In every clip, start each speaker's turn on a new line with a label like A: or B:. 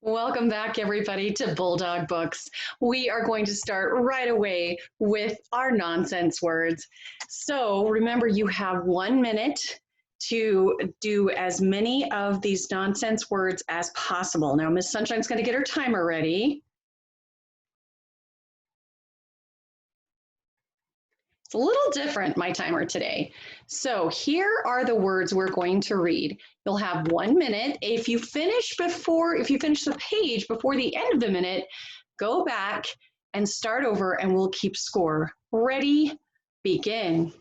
A: Welcome back, everybody, to Bulldog Books. We are going to start right away with our nonsense words. So remember, you have 1 minute to do as many of these nonsense words as possible. Now, Miss Sunshine's going to get her timer ready. It's a little different, my timer today. So here are the words we're going to read. You'll have 1 minute. If you finish the page before the end of the minute, go back and start over and we'll keep score. Ready, begin.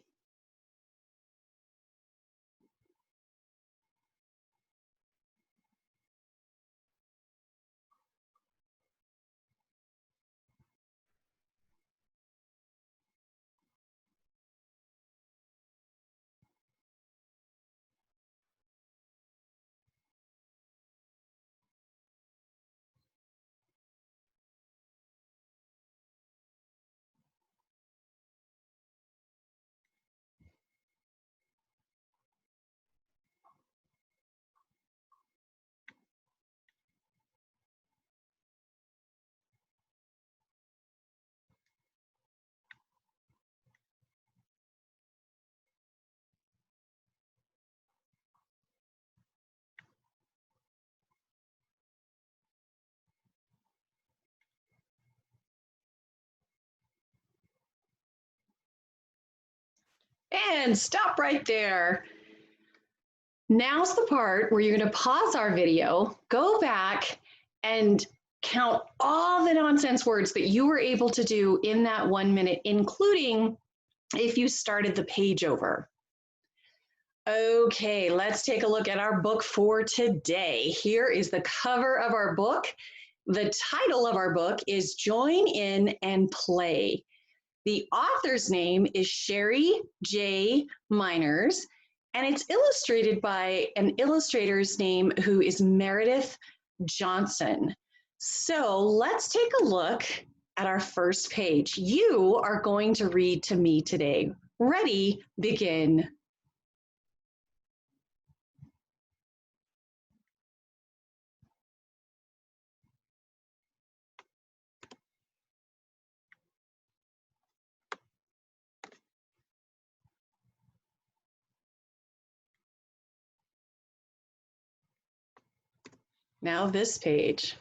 A: And stop right there. Now's the part where you're going to pause our video, go back and count all the nonsense words that you were able to do in that 1 minute, including if you started the page over. Okay, let's take a look at our book for today. Here is the cover of our book. The title of our book is Join In and Play. The author's name is Sherry J. Miners, and it's illustrated by an illustrator's name who is Meredith Johnson. So let's take a look at our first page. You are going to read to me today. Ready, begin. Now this page.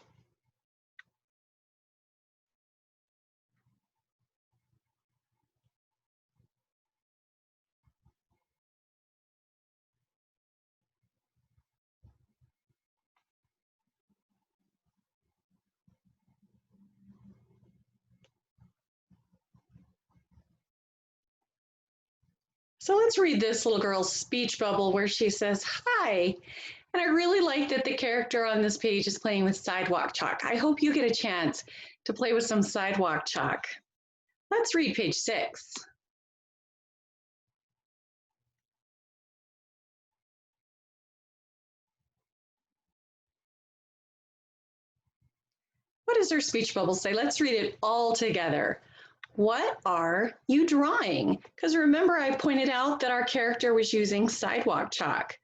A: So let's read this little girl's speech bubble where she says, "Hi." And I really like that the character on this page is playing with sidewalk chalk. I hope you get a chance to play with some sidewalk chalk. Let's read page 6. What does her speech bubble say? Let's read it all together. What are you drawing? Because remember, I pointed out that our character was using sidewalk chalk.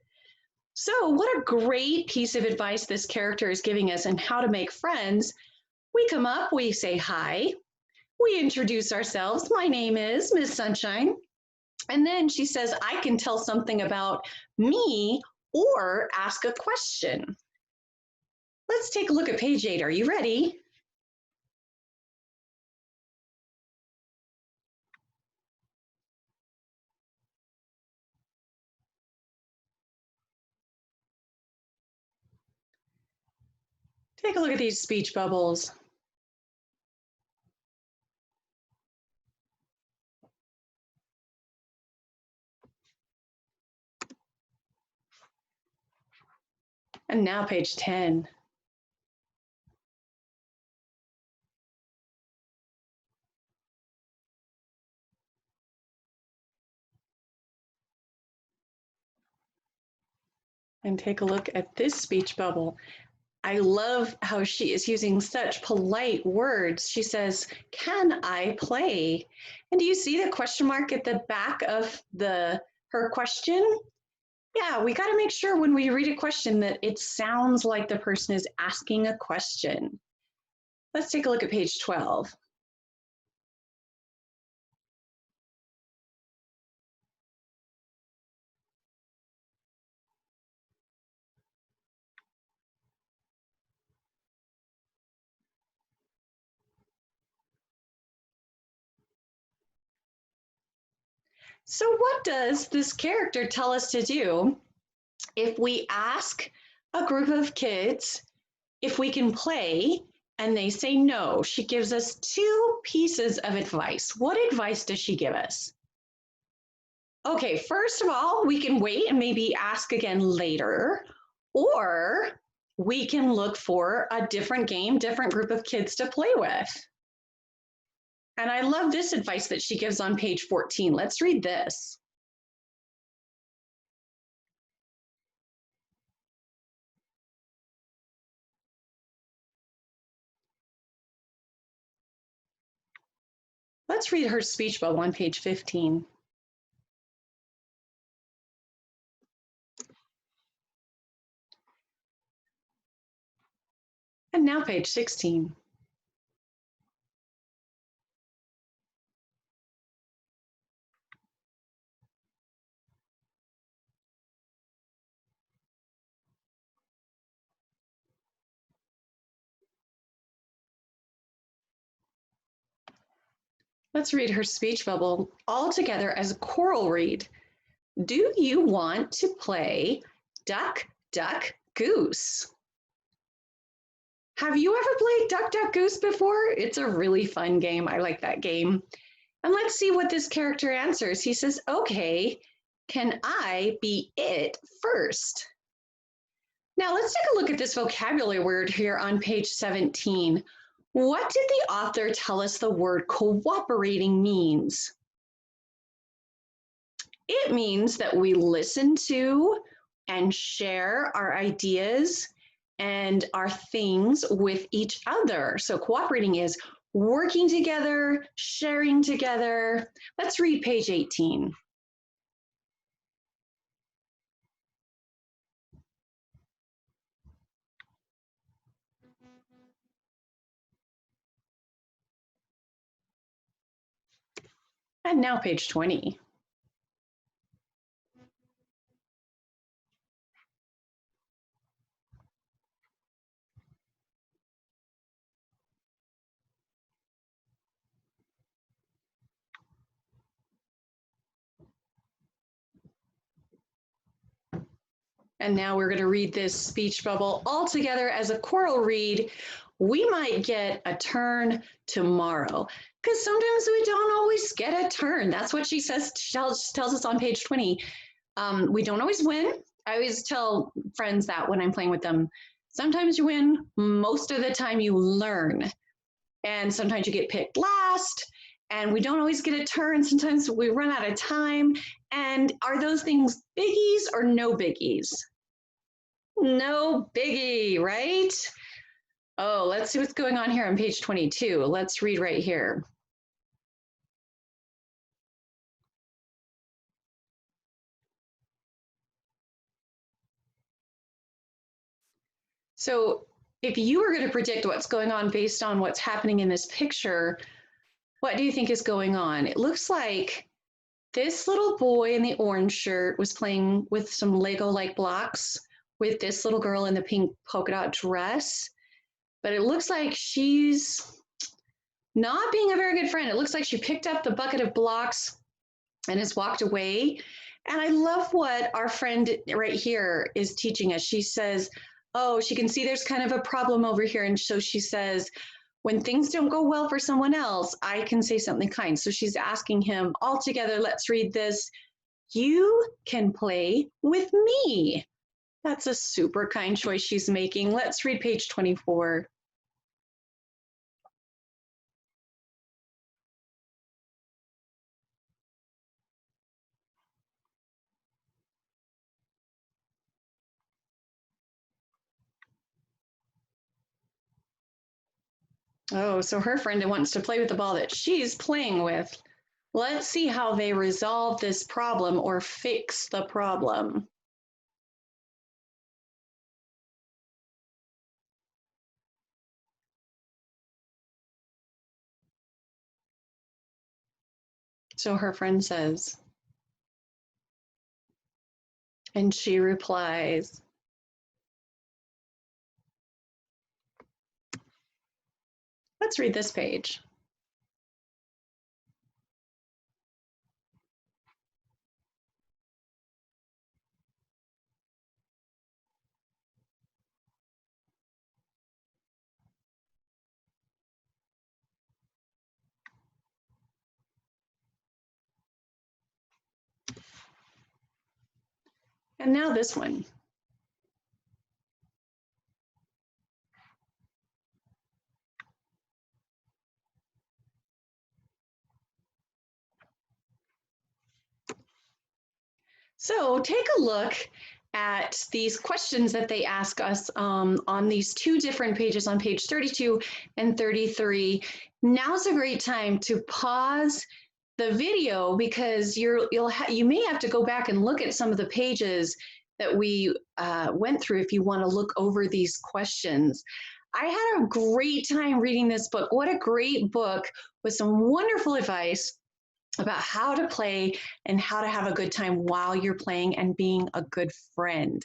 A: So what a great piece of advice this character is giving us on how to make friends. We come up, we say hi, we introduce ourselves. My name is Miss Sunshine. And then she says, I can tell something about me or ask a question. Let's take a look at page 8. Are you ready? Take a look at these speech bubbles. And now page 10. And take a look at this speech bubble. I love how she is using such polite words. She says, "Can I play?" And do you see the question mark at the back of her question? Yeah, we got to make sure when we read a question that it sounds like the person is asking a question. Let's take a look at page 12. So what does this character tell us to do if we ask a group of kids if we can play and they say no? She gives us two pieces of advice. What advice does she give us? Okay, first of all, we can wait and maybe ask again later, or we can look for a different game, different group of kids to play with. And I love this advice that she gives on page 14. Let's read this. Let's read her speech bubble on page 15. And now page 16. Let's read her speech bubble all together as a choral read. Do you want to play Duck, Duck, Goose? Have you ever played Duck, Duck, Goose before? It's a really fun game. I like that game. And let's see what this character answers. He says, okay, can I be it first? Now let's take a look at this vocabulary word here on page 17. What did the author tell us the word cooperating means? It means that we listen to and share our ideas and our things with each other. So cooperating is working together, sharing together. Let's read page 18. And now page 20. And now we're going to read this speech bubble all together as a choral read. We might get a turn tomorrow because sometimes we don't always get a turn. That's what she says, tells us on page 20. We don't always win. I always tell friends that when I'm playing with them. Sometimes you win, most of the time you learn. And sometimes you get picked last, and we don't always get a turn. Sometimes we run out of time. And are those things biggies or no biggies? No biggie, right? Oh, let's see what's going on here on page 22. Let's read right here. So if you were going to predict what's going on based on what's happening in this picture, what do you think is going on? It looks like this little boy in the orange shirt was playing with some Lego-like blocks with this little girl in the pink polka dot dress. But it looks like she's not being a very good friend. It looks like she picked up the bucket of blocks and has walked away. And I love what our friend right here is teaching us. She says, oh, she can see there's kind of a problem over here. And so she says, when things don't go well for someone else, I can say something kind. So she's asking him, all together, let's read this. You can play with me. That's a super kind choice she's making. Let's read page 24. Oh, so her friend wants to play with the ball that she's playing with. Let's see how they resolve this problem or fix the problem. So her friend says, and she replies, let's read this page. And now this one. So take a look at these questions that they ask us on these two different pages on page 32 and 33. Now's a great time to pause the video because you may have to go back and look at some of the pages that we went through if you want to look over these questions. I had a great time reading this book. What a great book with some wonderful advice about how to play and how to have a good time while you're playing and being a good friend.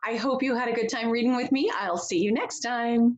A: I hope you had a good time reading with me. I'll see you next time.